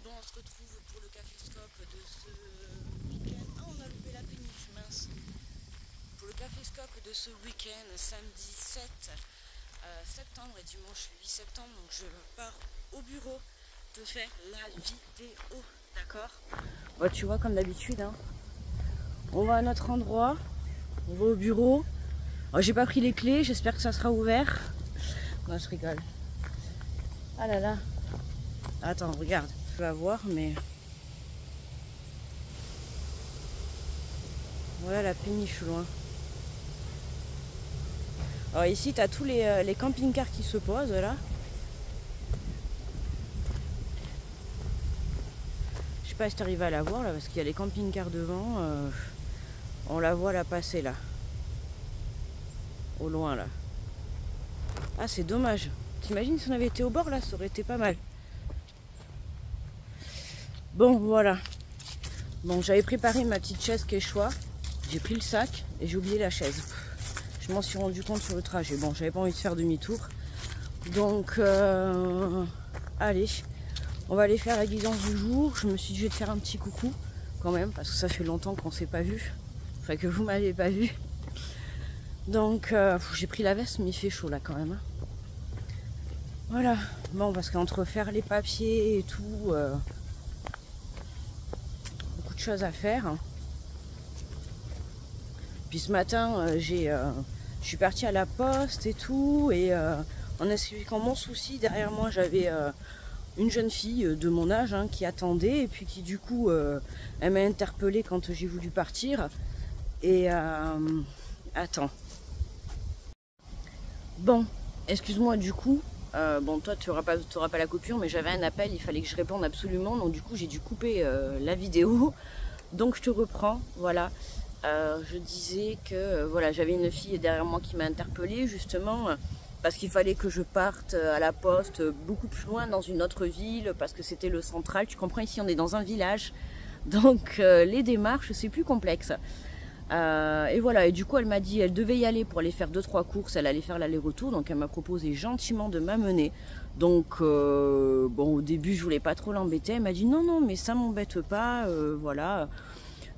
Bon, on se retrouve pour le caféscope de ce week-end. Ah, on a loupé la péniche, mince. Pour le caféscope de ce week-end, samedi 7 septembre et dimanche 8 septembre. Donc je pars au bureau te faire la vidéo, d'accord? Bah, tu vois, comme d'habitude, hein, on va à notre endroit, on va au bureau. J'ai pas pris les clés, j'espère que ça sera ouvert. Non, je rigole. Ah là là. Attends, regarde, je vais voir, mais... Voilà la péniche loin. Alors ici, tu as tous les camping-cars qui se posent, là. Je sais pas si tu arrives à la voir, là, parce qu'il y a les camping-cars devant. On la voit la passer, là. Au loin, là. Ah, c'est dommage. T'imagines si on avait été au bord, là, ça aurait été pas mal. Bon, voilà. Bon, j'avais préparé ma petite chaise Quechua. J'ai pris le sac et j'ai oublié la chaise. Je m'en suis rendu compte sur le trajet. Bon, j'avais pas envie de faire demi-tour. Donc, allez, on va aller faire la guidance du jour. Je me suis dit, je vais te faire un petit coucou quand même, parce que ça fait longtemps qu'on s'est pas vu. Enfin, que vous m'avez pas vu. Donc, j'ai pris la veste, mais il fait chaud là quand même. Hein. Voilà. Bon, parce qu'entre faire les papiers et tout, beaucoup de choses à faire. Puis ce matin, je suis partie à la poste et tout, et en expliquant mon souci, derrière moi j'avais une jeune fille de mon âge hein, qui attendait, et puis qui du coup, elle m'a interpellée quand j'ai voulu partir. Et attends. Bon, excuse-moi du coup, bon toi tu n'auras pas la coupure, mais j'avais un appel, il fallait que je réponde absolument, donc du coup j'ai dû couper la vidéo, donc je te reprends, voilà. Je disais que voilà, j'avais une fille derrière moi qui m'a interpellée justement parce qu'il fallait que je parte à la poste beaucoup plus loin dans une autre ville parce que c'était le central. Tu comprends, ici on est dans un village, donc les démarches c'est plus complexe. Et voilà, et du coup elle m'a dit elle devait y aller pour aller faire 2-3 courses, elle allait faire l'aller-retour, donc elle m'a proposé gentiment de m'amener. Donc bon, au début je voulais pas trop l'embêter, elle m'a dit non mais ça m'embête pas, voilà.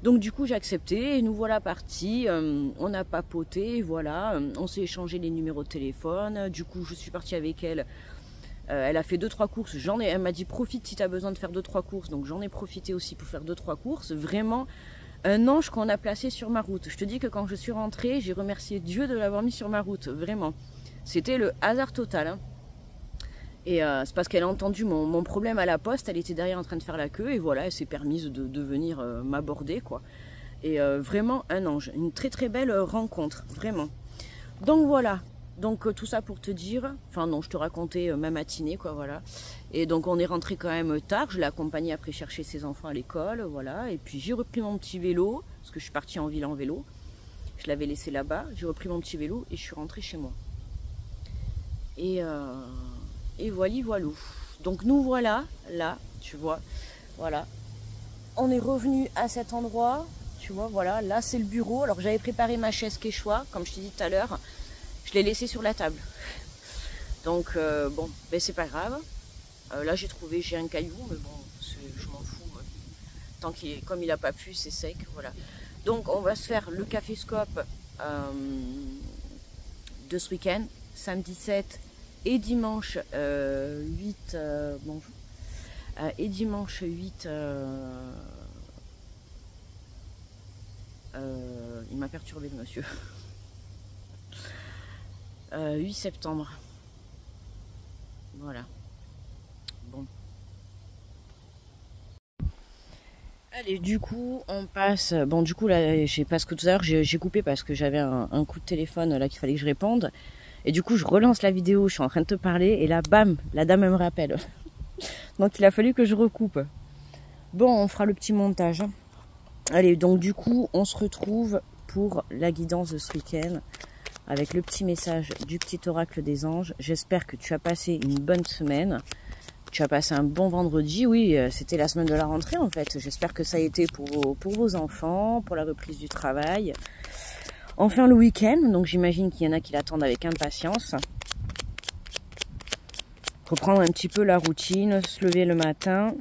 Donc du coup j'ai accepté et nous voilà partis, on a papoté, voilà, on s'est échangé les numéros de téléphone, du coup je suis partie avec elle, elle a fait 2-3 courses, elle m'a dit profite si tu as besoin de faire 2-3 courses, donc j'en ai profité aussi pour faire 2-3 courses, vraiment un ange qu'on a placé sur ma route. Je te dis que quand je suis rentrée, j'ai remercié Dieu de l'avoir mis sur ma route, vraiment, c'était le hasard total, hein. Et c'est parce qu'elle a entendu mon problème à la poste, elle était derrière en train de faire la queue et voilà, elle s'est permise de venir m'aborder quoi. Et vraiment un ange, une très très belle rencontre, vraiment. Donc voilà, donc tout ça pour te dire, enfin non, je te racontais ma matinée quoi, voilà. Et donc on est rentré quand même tard, je l'ai accompagnée après chercher ses enfants à l'école, voilà. Et puis j'ai repris mon petit vélo, parce que je suis partie en ville en vélo. Je l'avais laissé là-bas, j'ai repris mon petit vélo et je suis rentrée chez moi. Et voilà. Donc nous voilà, là, tu vois, voilà. On est revenu à cet endroit, tu vois, voilà. Là, c'est le bureau. Alors j'avais préparé ma chaise Quechua, comme je t'ai dit tout à l'heure. Je l'ai laissée sur la table. Donc, bon, ben c'est pas grave. Là, j'ai un caillou, mais bon, je m'en fous. Tant comme il n'a pas plu, c'est sec, voilà. Donc, on va se faire le caféscope de ce week-end, samedi 7 et dimanche 8 bonjour, et dimanche 8 il m'a perturbé le monsieur 8 septembre, voilà. Bon, allez, du coup on passe, bon du coup là j'ai parce que tout à l'heure j'ai coupé parce que j'avais un coup de téléphone là qu'il fallait que je réponde. Et du coup, je relance la vidéo, je suis en train de te parler, et là, bam, la dame, elle me rappelle. Donc, il a fallu que je recoupe. Bon, on fera le petit montage. Allez, donc du coup, on se retrouve pour la guidance de ce week-end, avec le petit message du petit oracle des anges. J'espère que tu as passé une bonne semaine. Tu as passé un bon vendredi. Oui, c'était la semaine de la rentrée, en fait. J'espère que ça a été pour vos enfants, pour la reprise du travail. Enfin le week-end, donc j'imagine qu'il y en a qui l'attendent avec impatience. Reprendre un petit peu la routine, se lever le matin,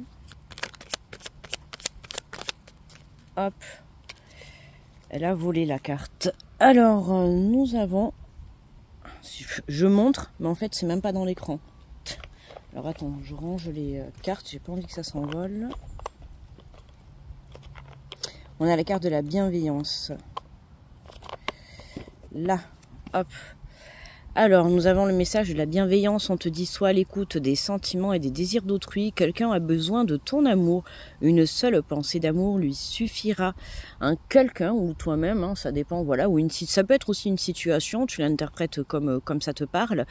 hop, elle a volé la carte. Alors, nous avons... Je montre, mais en fait, c'est même pas dans l'écran. Alors, attends, je range les cartes. J'ai pas envie que ça s'envole. On a la carte de la bienveillance. Là, hop. Alors, nous avons le message de la bienveillance. On te dit, sois à l'écoute des sentiments et des désirs d'autrui. Quelqu'un a besoin de ton amour. Une seule pensée d'amour lui suffira. Un quelqu'un ou toi-même, hein, ça dépend, voilà. Ou ça peut être aussi une situation, tu l'interprètes comme ça te parle.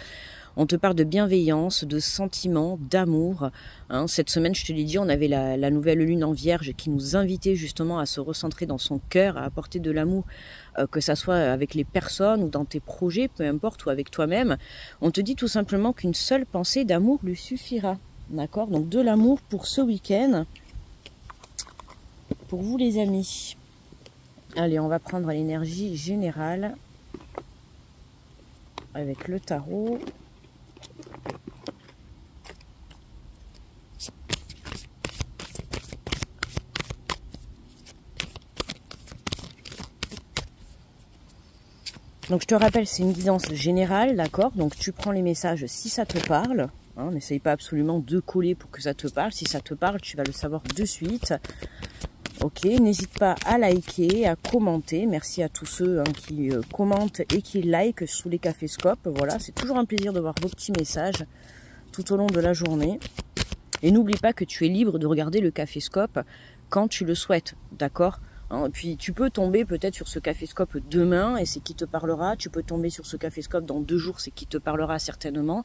On te parle de bienveillance, de sentiments, d'amour. Hein. Cette semaine, je te l'ai dit, on avait la nouvelle lune en vierge qui nous invitait justement à se recentrer dans son cœur, à apporter de l'amour, que ça soit avec les personnes ou dans tes projets, peu importe, ou avec toi-même. On te dit tout simplement qu'une seule pensée d'amour lui suffira. D'accord? Donc de l'amour pour ce week-end, pour vous les amis. Allez, on va prendre l'énergie générale avec le tarot. Donc je te rappelle, c'est une guidance générale, d'accord? Donc tu prends les messages si ça te parle. Hein, n'essaye pas absolument de coller pour que ça te parle. Si ça te parle, tu vas le savoir de suite. Ok, n'hésite pas à liker, à commenter. Merci à tous ceux qui commentent et qui likent sous les caféscopes. Voilà, c'est toujours un plaisir de voir vos petits messages tout au long de la journée. Et n'oublie pas que tu es libre de regarder le caféscope quand tu le souhaites, d'accord? Et puis tu peux tomber peut-être sur ce caféscope demain et c'est qui te parlera. Tu peux tomber sur ce caféscope dans 2 jours, c'est qui te parlera certainement.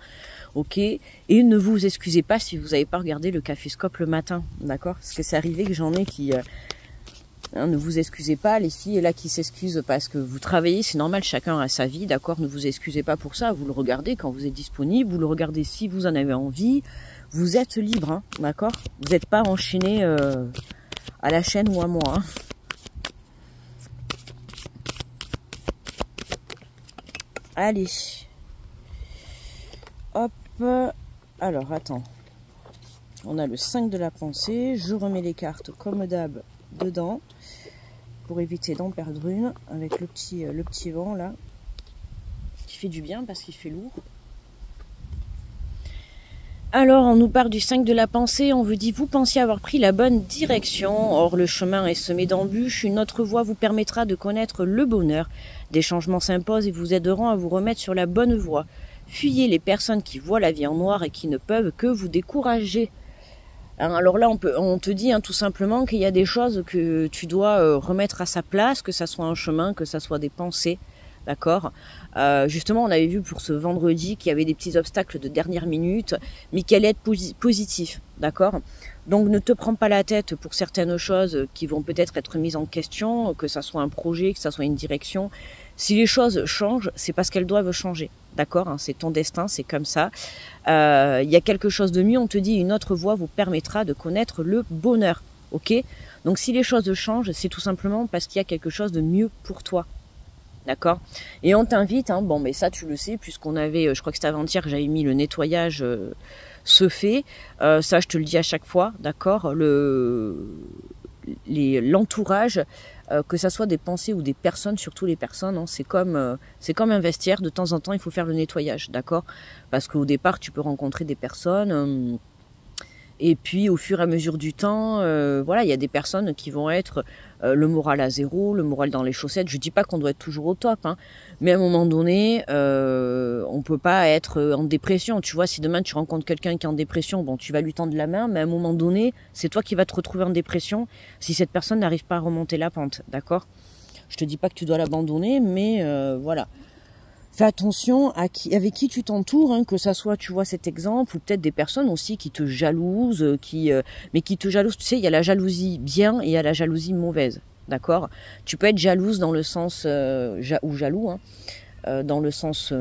Ok. Et ne vous excusez pas si vous n'avez pas regardé le caféscope le matin, d'accord? Parce que c'est arrivé que j'en ai qui... ne vous excusez pas, les filles là qui s'excusent parce que vous travaillez, c'est normal, chacun a sa vie, d'accord? Ne vous excusez pas pour ça, vous le regardez quand vous êtes disponible, vous le regardez si vous en avez envie, vous êtes libre, hein, d'accord? Vous n'êtes pas enchaîné à la chaîne ou à moi, hein. Allez, hop, alors attends, on a le 5 de la pensée, je remets les cartes comme d'hab dedans, pour éviter d'en perdre une, avec le petit vent là, qui fait du bien parce qu'il fait lourd. Alors, on nous parle du 5 de la pensée, on vous dit, vous pensiez avoir pris la bonne direction, or le chemin est semé d'embûches, une autre voie vous permettra de connaître le bonheur. Des changements s'imposent et vous aideront à vous remettre sur la bonne voie. Fuyez les personnes qui voient la vie en noir et qui ne peuvent que vous décourager. Alors là, on te dit tout simplement qu'il y a des choses que tu dois remettre à sa place, que ça soit un chemin, que ça soit des pensées. D'accord. Justement, on avait vu pour ce vendredi qu'il y avait des petits obstacles de dernière minute, mais qu'il allait être positif. D'accord. Donc, ne te prends pas la tête pour certaines choses qui vont peut-être être mises en question, que ça soit un projet, que ça soit une direction. Si les choses changent, c'est parce qu'elles doivent changer. D'accord, hein, c'est ton destin, c'est comme ça. Il y a quelque chose de mieux, on te dit, une autre voie vous permettra de connaître le bonheur. Ok. Donc, si les choses changent, c'est tout simplement parce qu'il y a quelque chose de mieux pour toi. D'accord. Et on t'invite, bon mais ça tu le sais, puisqu'on avait, je crois que c'était avant-hier que j'avais mis le nettoyage ce fait, ça je te le dis à chaque fois, d'accord, l'entourage, que ça soit des pensées ou des personnes, surtout les personnes, c'est comme un vestiaire, de temps en temps il faut faire le nettoyage, d'accord, parce qu'au départ tu peux rencontrer des personnes... Et puis au fur et à mesure du temps, voilà, il y a des personnes qui vont être le moral à zéro, le moral dans les chaussettes. Je dis pas qu'on doit être toujours au top, mais à un moment donné, on peut pas être en dépression. Tu vois, si demain tu rencontres quelqu'un qui est en dépression, bon, tu vas lui tendre la main, mais à un moment donné, c'est toi qui vas te retrouver en dépression si cette personne n'arrive pas à remonter la pente, d'accord? Je te dis pas que tu dois l'abandonner, mais voilà. Fais attention avec qui tu t'entoures, que ça soit, tu vois, cet exemple, ou peut-être des personnes aussi qui te jalousent, mais qui te jalousent. Tu sais, il y a la jalousie bien et il y a la jalousie mauvaise, d'accord? Tu peux être jalouse dans le sens, ou jaloux, dans le sens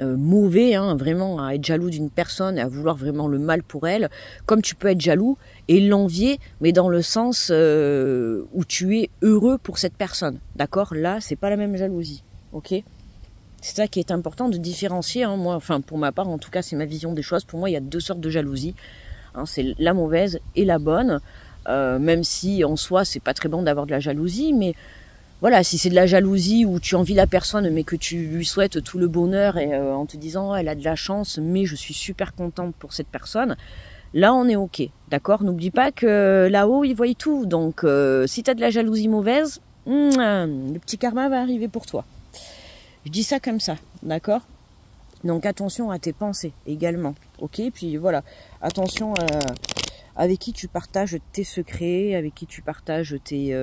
mauvais, vraiment à être jaloux d'une personne et à vouloir vraiment le mal pour elle, comme tu peux être jaloux et l'envier, mais dans le sens où tu es heureux pour cette personne, d'accord? Là, c'est pas la même jalousie, ok? C'est ça qui est important de différencier. Moi, enfin pour ma part, en tout cas, c'est ma vision des choses. Pour moi, il y a 2 sortes de jalousie. C'est la mauvaise et la bonne. même si en soi c'est pas très bon d'avoir de la jalousie, mais voilà, si c'est de la jalousie où tu envies la personne mais que tu lui souhaites tout le bonheur et en te disant oh, elle a de la chance mais je suis super contente pour cette personne, là on est ok, d'accord? N'oublie pas que là-haut ils voient tout, donc si tu as de la jalousie mauvaise, le petit karma va arriver pour toi. Je dis ça comme ça, d'accord? Donc attention à tes pensées également, ok? Puis voilà, attention à avec qui tu partages tes secrets, avec qui tu partages tes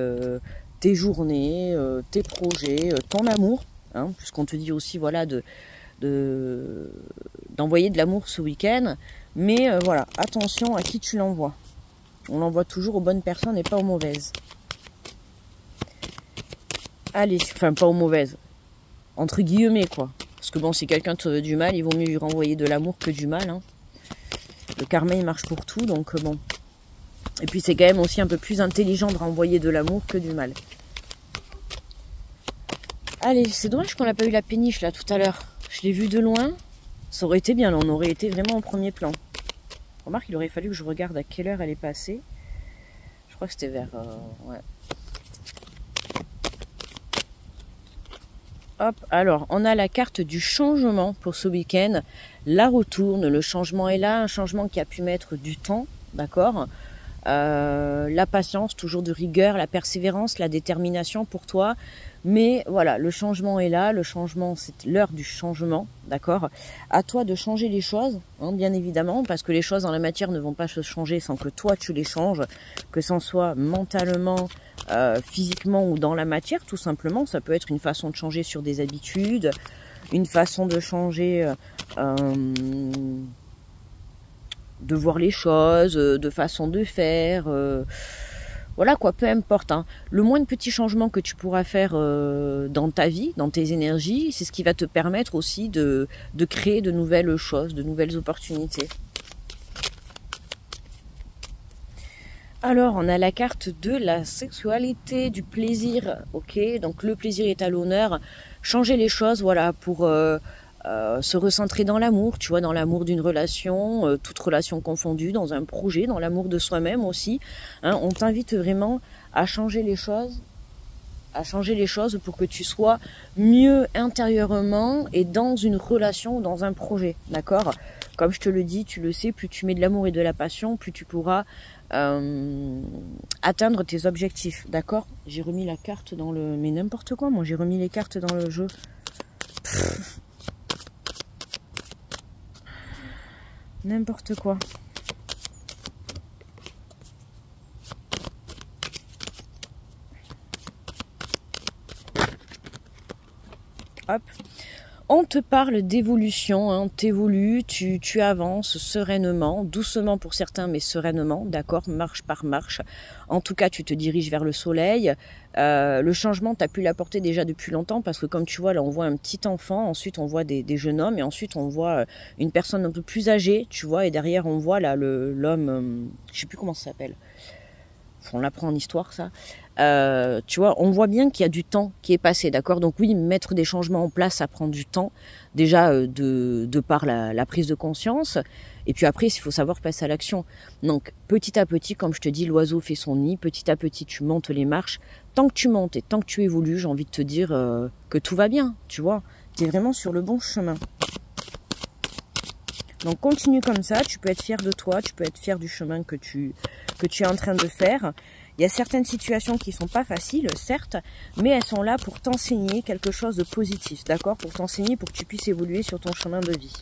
journées, tes projets, ton amour, hein, puisqu'on te dit aussi voilà d'envoyer de l'amour ce week-end, mais voilà, attention à qui tu l'envoies. On l'envoie toujours aux bonnes personnes et pas aux mauvaises. Allez, enfin pas aux mauvaises, entre guillemets quoi. Parce que bon, si quelqu'un te veut du mal, il vaut mieux lui renvoyer de l'amour que du mal. Hein. Le karma, il marche pour tout, donc bon. Et puis c'est quand même aussi un peu plus intelligent de renvoyer de l'amour que du mal. Allez, c'est dommage qu'on n'a pas eu la péniche là tout à l'heure. Je l'ai vue de loin. Ça aurait été bien, là, on aurait été vraiment en premier plan. Remarque, il aurait fallu que je regarde à quelle heure elle est passée. Je crois que c'était vers... ouais. Hop, alors, on a la carte du changement pour ce week-end. La retourne, le changement est là, un changement qui a pu mettre du temps, d'accord ? La patience, toujours de rigueur, la persévérance, la détermination pour toi. Mais voilà, le changement est là, le changement, c'est l'heure du changement, d'accord ? À toi de changer les choses, hein, bien évidemment, parce que les choses dans la matière ne vont pas se changer sans que toi tu les changes, que ce soit mentalement, physiquement ou dans la matière, tout simplement. Ça peut être une façon de changer sur des habitudes, une façon de changer... de voir les choses, de façon de faire, voilà quoi, peu importe. Hein. Le moindre petit changement que tu pourras faire dans ta vie, dans tes énergies, c'est ce qui va te permettre aussi de créer de nouvelles choses, de nouvelles opportunités. Alors, on a la carte de la sexualité, du plaisir, ok, donc le plaisir est à l'honneur. Changer les choses, voilà, pour... se recentrer dans l'amour, tu vois, dans l'amour d'une relation, toute relation confondue, dans un projet, dans l'amour de soi-même aussi. Hein, on t'invite vraiment à changer les choses, pour que tu sois mieux intérieurement et dans une relation, dans un projet, d'accord ? Comme je te le dis, tu le sais, plus tu mets de l'amour et de la passion, plus tu pourras atteindre tes objectifs, d'accord ? J'ai remis la carte dans le... Mais n'importe quoi, moi j'ai remis les cartes dans le jeu. N'importe quoi. Hop. On te parle d'évolution, hein. T'évolues, tu avances sereinement, doucement pour certains, mais sereinement, d'accord, marche par marche. En tout cas, tu te diriges vers le soleil. Le changement, tu as pu l'apporter déjà depuis longtemps, parce que comme tu vois, là, on voit un petit enfant, ensuite on voit des jeunes hommes, et ensuite on voit une personne un peu plus âgée, tu vois, et derrière on voit là l'homme, je sais plus comment ça s'appelle. On l'apprend en histoire, ça. Tu vois, on voit bien qu'il y a du temps qui est passé, d'accord ? Donc oui, mettre des changements en place, ça prend du temps. Déjà, de par la prise de conscience. Et puis après, il faut savoir passer à l'action. Donc, petit à petit, comme je te dis, l'oiseau fait son nid. Petit à petit, tu montes les marches. Tant que tu montes et tant que tu évolues, j'ai envie de te dire que tout va bien, tu vois. Tu es vraiment sur le bon chemin. Donc, continue comme ça. Tu peux être fier de toi. Tu peux être fier du chemin que tu es en train de faire. Il y a certaines situations qui ne sont pas faciles, certes, mais elles sont là pour t'enseigner quelque chose de positif, d'accord ? Pour t'enseigner, pour que tu puisses évoluer sur ton chemin de vie.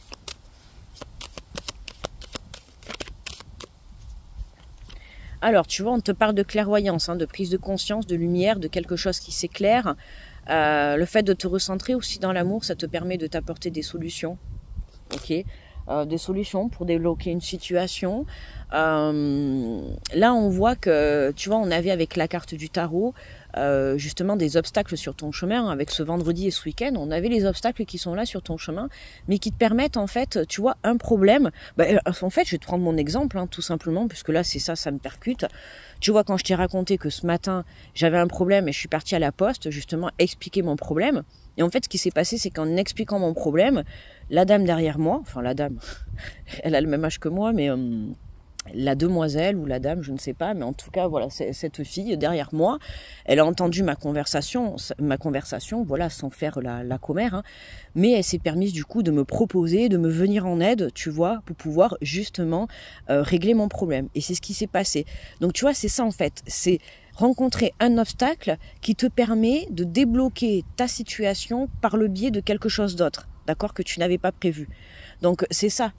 Alors, tu vois, on te parle de clairvoyance, hein, de prise de conscience, de lumière, de quelque chose qui s'éclaire. Le fait de te recentrer aussi dans l'amour, ça te permet de t'apporter des solutions, ok ? Des solutions pour débloquer une situation. Là, on voit que, tu vois, on avait avec la carte du tarot, justement des obstacles sur ton chemin. Avec ce vendredi et ce week-end, on avait les obstacles qui sont là sur ton chemin, mais qui te permettent, en fait, tu vois, un problème. En fait, je vais te prendre mon exemple, hein, tout simplement, puisque là, c'est ça, ça me percute. Tu vois, quand je t'ai raconté que ce matin, j'avais un problème et je suis partie à la poste, justement, expliquer mon problème. Et en fait, ce qui s'est passé, c'est qu'en expliquant mon problème, la dame derrière moi, enfin la dame, elle a le même âge que moi, mais la demoiselle ou la dame, je ne sais pas, mais en tout cas, voilà, cette fille derrière moi, elle a entendu ma conversation, voilà, sans faire la commère, hein, mais elle s'est permise du coup de me proposer, de me venir en aide, tu vois, pour pouvoir justement régler mon problème. Et c'est ce qui s'est passé. Donc tu vois, c'est ça en fait, c'est rencontrer un obstacle qui te permet de débloquer ta situation par le biais de quelque chose d'autre, d'accord, que tu n'avais pas prévu. Donc c'est ça.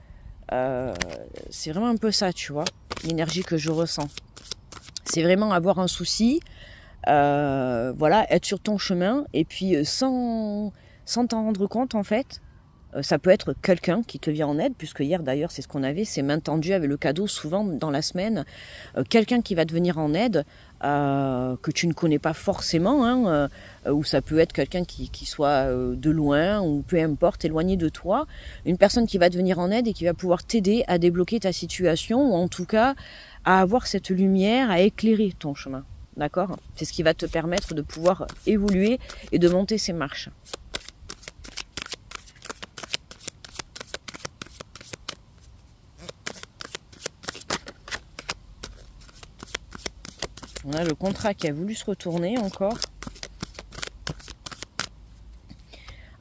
C'est vraiment un peu ça, tu vois, l'énergie que je ressens. C'est vraiment avoir un souci, voilà, être sur ton chemin, et puis sans t'en rendre compte, en fait, ça peut être quelqu'un qui te vient en aide, puisque hier d'ailleurs c'est ce qu'on avait, c'est main tendue avec le cadeau, souvent dans la semaine, quelqu'un qui va te venir en aide, que tu ne connais pas forcément, hein, ou ça peut être quelqu'un qui soit de loin, ou peu importe, éloigné de toi, une personne qui va te venir en aide et qui va pouvoir t'aider à débloquer ta situation, ou en tout cas à avoir cette lumière, à éclairer ton chemin, d'accord? C'est ce qui va te permettre de pouvoir évoluer et de monter ces marches. On a le contrat qui a voulu se retourner encore.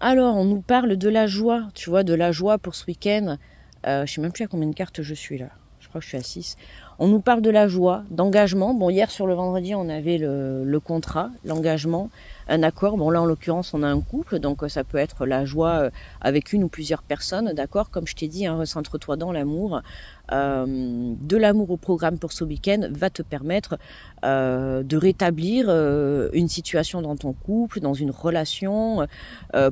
Alors, on nous parle de la joie, tu vois, de la joie pour ce week-end. Je ne sais même plus à combien de cartes je suis là. Je crois que je suis à 6. On nous parle de la joie, d'engagement. Bon, hier sur le vendredi, on avait le contrat, l'engagement, un accord. Bon, là, en l'occurrence, on a un couple, donc ça peut être la joie avec une ou plusieurs personnes, d'accord? Comme je t'ai dit, hein, recentre-toi dans l'amour. De l'amour au programme pour ce week-end va te permettre de rétablir une situation dans ton couple, dans une relation,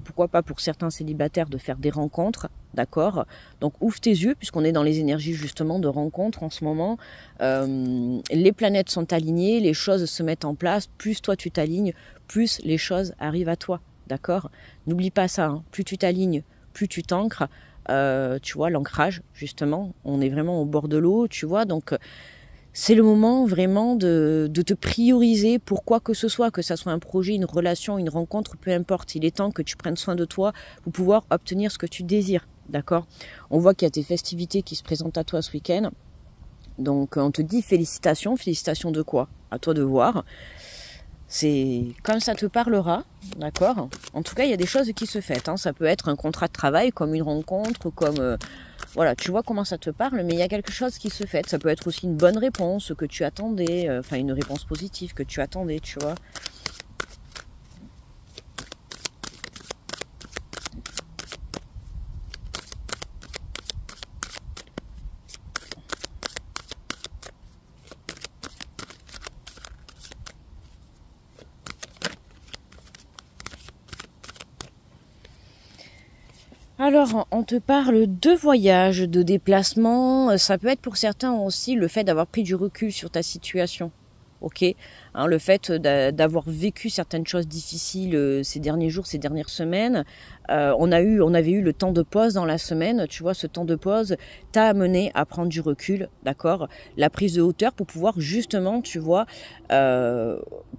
pourquoi pas pour certains célibataires de faire des rencontres, d'accord? Donc ouvre tes yeux puisqu'on est dans les énergies justement de rencontres en ce moment. Les planètes sont alignées, les choses se mettent en place, plus toi tu t'alignes, plus les choses arrivent à toi, d'accord? N'oublie pas ça, hein. Plus tu t'alignes, plus tu t'ancres. Tu vois, l'ancrage, justement, on est vraiment au bord de l'eau, tu vois, donc c'est le moment vraiment de te prioriser pour quoi que ce soit un projet, une relation, une rencontre, peu importe, il est temps que tu prennes soin de toi pour pouvoir obtenir ce que tu désires, d'accord? On voit qu'il y a tes festivités qui se présentent à toi ce week-end, donc on te dit félicitations, félicitations de quoi? À toi de voir. C'est comme ça te parlera, d'accord? En tout cas, il y a des choses qui se font, hein. Ça peut être un contrat de travail, comme une rencontre, comme... voilà, tu vois comment ça te parle, mais il y a quelque chose qui se fait. Ça peut être aussi une bonne réponse que tu attendais, enfin une réponse positive que tu attendais, tu vois. Alors, on te parle de voyage, de déplacement. Ça peut être pour certains aussi le fait d'avoir pris du recul sur ta situation. Ok, hein, le fait d'avoir vécu certaines choses difficiles ces derniers jours, ces dernières semaines. On avait eu le temps de pause dans la semaine. Tu vois, ce temps de pause t'a amené à prendre du recul, d'accord? La prise de hauteur pour pouvoir justement, tu vois,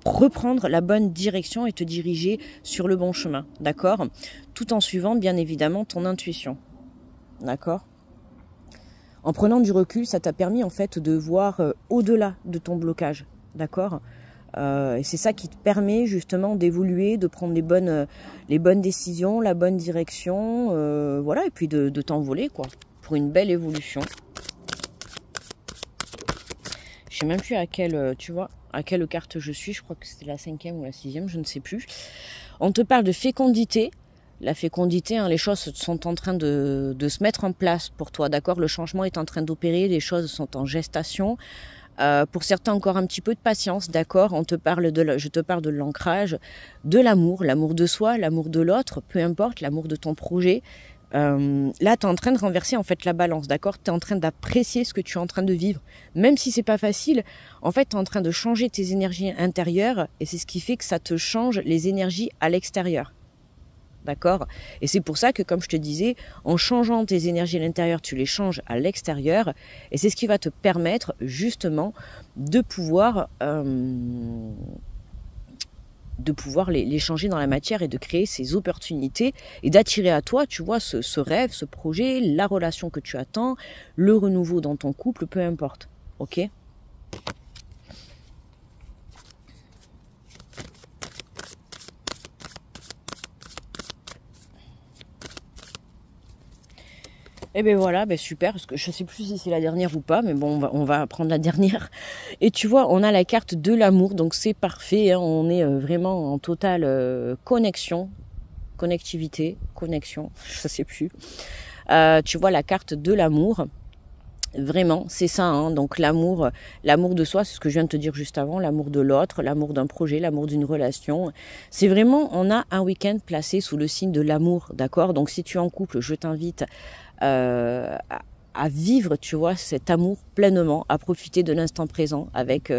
reprendre la bonne direction et te diriger sur le bon chemin, d'accord? Tout en suivant bien évidemment ton intuition, d'accord? En prenant du recul, ça t'a permis en fait de voir au-delà de ton blocage, d'accord? Et c'est ça qui te permet justement d'évoluer, de prendre les bonnes décisions, la bonne direction, voilà, et puis de t'envoler quoi, pour une belle évolution. Je sais même plus à quelle, tu vois, à quelle carte je suis. Je crois que c'était la 5e ou la 6e, je ne sais plus. On te parle de fécondité. La fécondité, hein, les choses sont en train de se mettre en place pour toi, d'accord? Le changement est en train d'opérer, les choses sont en gestation. Pour certains, encore un petit peu de patience, d'accord? Je te parle de l'ancrage, de l'amour de soi, l'amour de l'autre, peu importe, l'amour de ton projet. Là, tu es en train de renverser en fait la balance, d'accord? Tu es en train d'apprécier ce que tu es en train de vivre. Même si c'est pas facile, en fait, tu es en train de changer tes énergies intérieures et c'est ce qui fait que ça te change les énergies à l'extérieur. D'accord? Et c'est pour ça que, comme je te disais, en changeant tes énergies à l'intérieur, tu les changes à l'extérieur. Et c'est ce qui va te permettre, justement, de pouvoir de pouvoir les changer dans la matière et de créer ces opportunités et d'attirer à toi, tu vois, ce rêve, ce projet, la relation que tu attends, le renouveau dans ton couple, peu importe. Ok ? Et ben voilà, ben super, parce que je sais plus si c'est la dernière ou pas, mais bon, on va prendre la dernière. Et tu vois, on a la carte de l'amour, donc c'est parfait, hein, on est vraiment en totale connectivité, connexion, je sais plus. Tu vois la carte de l'amour, vraiment, c'est ça, hein, donc l'amour de soi, c'est ce que je viens de te dire juste avant, l'amour de l'autre, l'amour d'un projet, l'amour d'une relation. C'est vraiment, on a un week-end placé sous le signe de l'amour, d'accord ? Donc si tu es en couple, je t'invite à vivre, tu vois, cet amour pleinement, à profiter de l'instant présent avec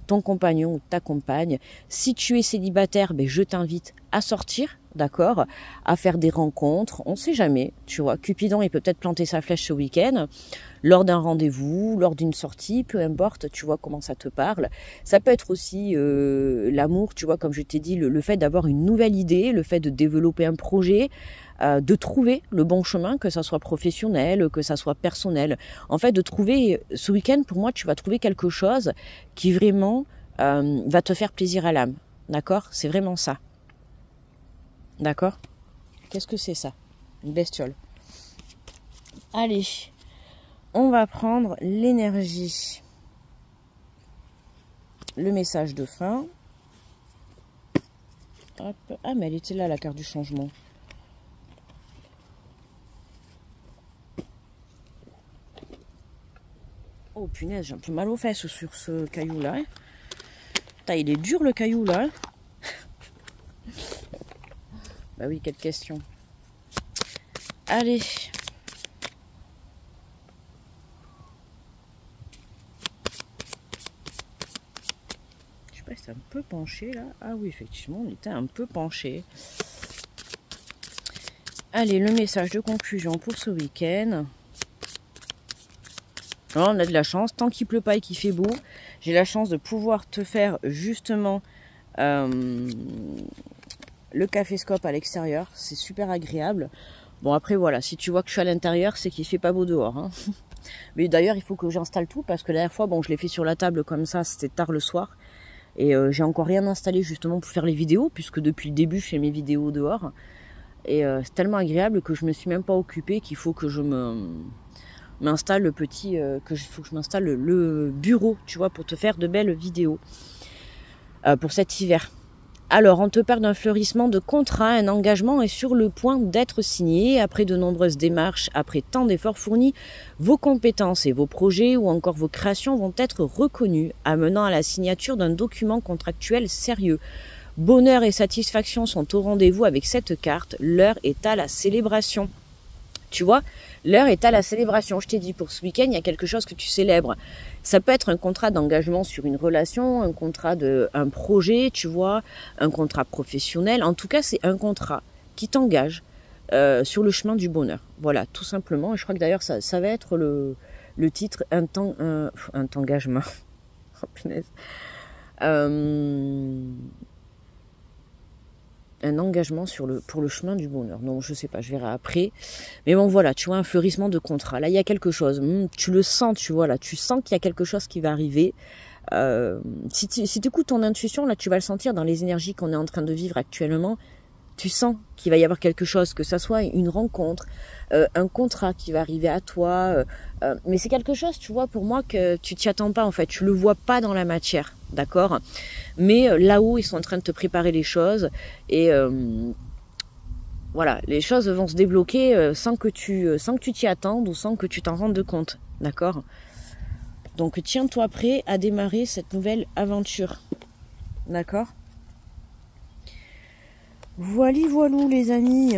ton compagnon ou ta compagne. Si tu es célibataire, ben, je t'invite à sortir, d'accord, à faire des rencontres, on ne sait jamais, tu vois. Cupidon, il peut peut-être planter sa flèche ce week-end, lors d'un rendez-vous, lors d'une sortie, peu importe, tu vois comment ça te parle. Ça peut être aussi l'amour, tu vois, comme je t'ai dit, le fait d'avoir une nouvelle idée, le fait de développer un projet, de trouver le bon chemin, que ça soit professionnel, que ça soit personnel. En fait, de trouver, ce week-end, pour moi, tu vas trouver quelque chose qui vraiment va te faire plaisir à l'âme. D'accord ? C'est vraiment ça. D'accord ? Qu'est-ce que c'est ça ? Une bestiole. Allez, on va prendre l'énergie. Le message de fin. Hop. Ah, mais elle était là, la carte du changement. Oh punaise, j'ai un peu mal aux fesses sur ce caillou-là. Hein. Putain, il est dur le caillou là. Bah oui, quelle question. Allez. Je sais pas si c'est un peu penché là. Ah oui, effectivement, on était un peu penché. Allez, le message de conclusion pour ce week-end. On a de la chance, tant qu'il pleut pas et qu'il fait beau, j'ai la chance de pouvoir te faire justement le caféscope à l'extérieur, c'est super agréable. Bon après voilà, si tu vois que je suis à l'intérieur, c'est qu'il fait pas beau dehors. Hein. Mais d'ailleurs il faut que j'installe tout parce que la dernière fois, bon je l'ai fait sur la table comme ça, c'était tard le soir. Et j'ai encore rien installé justement pour faire les vidéos, puisque depuis le début je fais mes vidéos dehors. Et c'est tellement agréable que je me suis même pas occupée qu'il faut que je m'installe le petit, faut que je m'installe le bureau, tu vois, pour te faire de belles vidéos pour cet hiver. Alors, on te parle d'un fleurissement de contrat, un engagement est sur le point d'être signé. Après de nombreuses démarches, après tant d'efforts fournis, vos compétences et vos projets ou encore vos créations vont être reconnus, amenant à la signature d'un document contractuel sérieux. Bonheur et satisfaction sont au rendez-vous avec cette carte. L'heure est à la célébration. Tu vois, l'heure est à la célébration. Je t'ai dit, pour ce week-end, il y a quelque chose que tu célèbres. Ça peut être un contrat d'engagement sur une relation, un contrat un projet, tu vois, un contrat professionnel. En tout cas, c'est un contrat qui t'engage sur le chemin du bonheur. Voilà, tout simplement. Et je crois que d'ailleurs, ça va être le titre, un engagement. Oh, punaise. Un engagement pour le chemin du bonheur. Non, je sais pas, je verrai après. Mais bon, voilà, tu vois, un fleurissement de contrat. Là, il y a quelque chose. Tu le sens, tu vois, là. Tu sens qu'il y a quelque chose qui va arriver. Si tu écoutes ton intuition, là, tu vas le sentir dans les énergies qu'on est en train de vivre actuellement. Tu sens qu'il va y avoir quelque chose, que ça soit une rencontre, un contrat qui va arriver à toi. Mais c'est quelque chose, tu vois, pour moi, que tu t'y attends pas, en fait. Tu le vois pas dans la matière, d'accord ? Mais là-haut, ils sont en train de te préparer les choses. Et voilà, les choses vont se débloquer sans que tu t'y attendes ou sans que tu t'en rendes compte, d'accord ? Donc, tiens-toi prêt à démarrer cette nouvelle aventure, d'accord ? Voilà, les amis,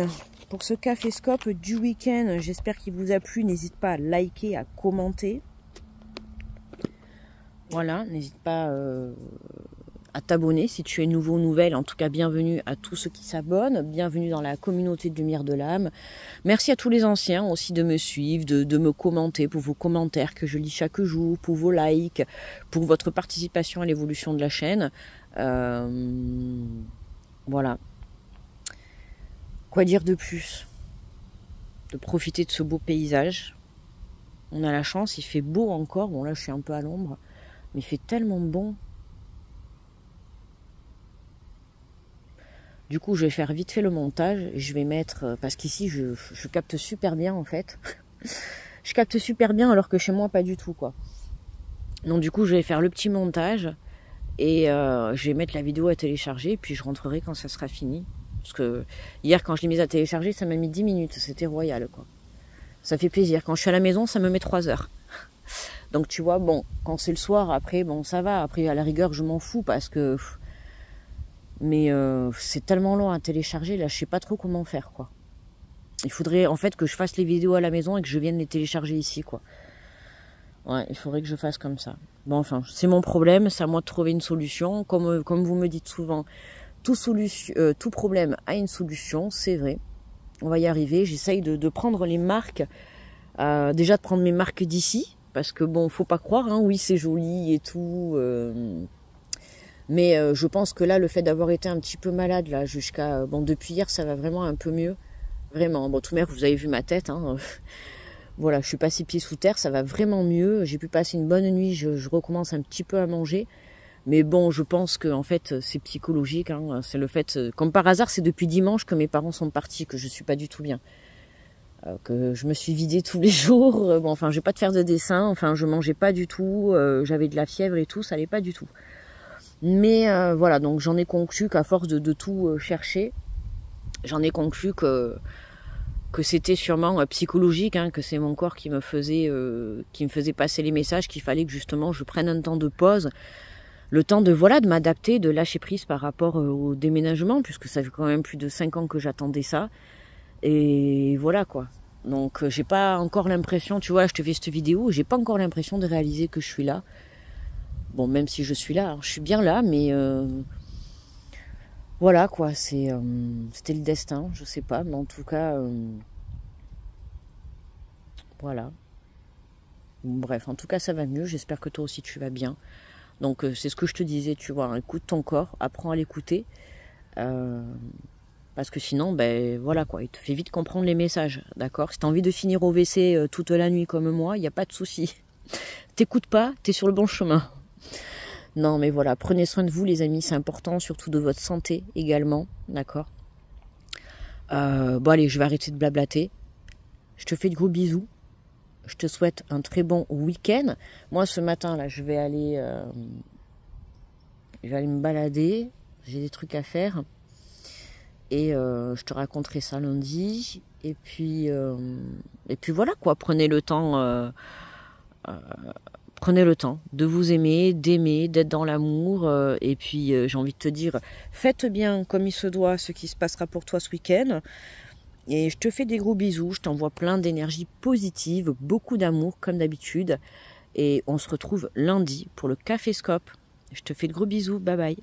pour ce caféscope du week-end. J'espère qu'il vous a plu. N'hésite pas à liker, à commenter. Voilà, n'hésite pas à t'abonner si tu es nouveau ou nouvelle. En tout cas, bienvenue à tous ceux qui s'abonnent. Bienvenue dans la communauté de Lumière de l'âme. Merci à tous les anciens aussi de me suivre, de me commenter, pour vos commentaires que je lis chaque jour, pour vos likes, pour votre participation à l'évolution de la chaîne. Voilà. Quoi dire de plus? De profiter de ce beau paysage. On a la chance, il fait beau encore. Bon, là, je suis un peu à l'ombre. Mais il fait tellement bon. Du coup, je vais faire vite fait le montage. Je vais mettre... Parce qu'ici, je capte super bien, en fait. Je capte super bien, alors que chez moi, pas du tout, quoi. Donc, du coup, je vais faire le petit montage. Et je vais mettre la vidéo à télécharger. Puis, je rentrerai quand ça sera fini. Parce que hier, quand je l'ai mise à télécharger, ça m'a mis 10 minutes. C'était royal, quoi. Ça fait plaisir. Quand je suis à la maison, ça me met 3 heures. Donc, tu vois, bon, quand c'est le soir, après, bon, ça va. Après, à la rigueur, je m'en fous parce que... Mais c'est tellement long à télécharger, là, je sais pas trop comment faire, quoi. Il faudrait, en fait, que je fasse les vidéos à la maison et que je vienne les télécharger ici, quoi. Ouais, il faudrait que je fasse comme ça. Bon, enfin, c'est mon problème, c'est à moi de trouver une solution. Comme vous me dites souvent, tout problème a une solution, c'est vrai. On va y arriver. J'essaye de prendre les marques, déjà de prendre mes marques d'ici, parce que bon, faut pas croire, hein, oui, c'est joli et tout... Mais je pense que là, le fait d'avoir été un petit peu malade, là, jusqu'à... Bon, depuis hier, ça va vraiment un peu mieux. Vraiment. Bon, tout vous avez vu ma tête, hein. Voilà, je suis passée pieds sous terre, ça va vraiment mieux. J'ai pu passer une bonne nuit, je recommence un petit peu à manger. Mais bon, je pense que en fait, c'est psychologique, hein. C'est le fait... Comme par hasard, c'est depuis dimanche que mes parents sont partis, que je suis pas du tout bien. Que je me suis vidée tous les jours. Bon, enfin, je vais pas te faire de dessin. Enfin, je mangeais pas du tout. J'avais de la fièvre et tout, ça allait pas du tout. Mais voilà, donc j'en ai conclu qu'à force de tout chercher, j'en ai conclu que c'était sûrement psychologique, hein, que c'est mon corps qui me faisait passer les messages, qu'il fallait que justement je prenne un temps de pause, le temps de voilà de m'adapter, de lâcher prise par rapport au déménagement, puisque ça fait quand même plus de 5 ans que j'attendais ça. Et voilà quoi. Donc j'ai pas encore l'impression, tu vois, je te fais cette vidéo, j'ai pas encore l'impression de réaliser que je suis là. Bon, même si je suis là, hein, je suis bien là, mais voilà quoi, c'était le destin, je sais pas, mais en tout cas, voilà. Bon, bref, en tout cas, ça va mieux, j'espère que toi aussi tu vas bien. Donc, c'est ce que je te disais, tu vois, hein, écoute ton corps, apprends à l'écouter, parce que sinon, ben voilà quoi, il te fait vite comprendre les messages, d'accord? Si t'as envie de finir au WC toute la nuit comme moi, il n'y a pas de souci. T'écoutes pas, t'es sur le bon chemin. Non, mais voilà, prenez soin de vous, les amis, c'est important, surtout de votre santé également, d'accord? Bon, allez, je vais arrêter de blablater. Je te fais de gros bisous. Je te souhaite un très bon week-end. Moi, ce matin, là, je vais aller me balader. J'ai des trucs à faire. Et je te raconterai ça lundi. Et puis voilà, quoi, prenez le temps... Prenez le temps de vous aimer, d'aimer, d'être dans l'amour. Et puis, j'ai envie de te dire, faites bien comme il se doit ce qui se passera pour toi ce week-end. Et je te fais des gros bisous. Je t'envoie plein d'énergie positive, beaucoup d'amour comme d'habitude. Et on se retrouve lundi pour le Caféscope. Je te fais de gros bisous. Bye bye.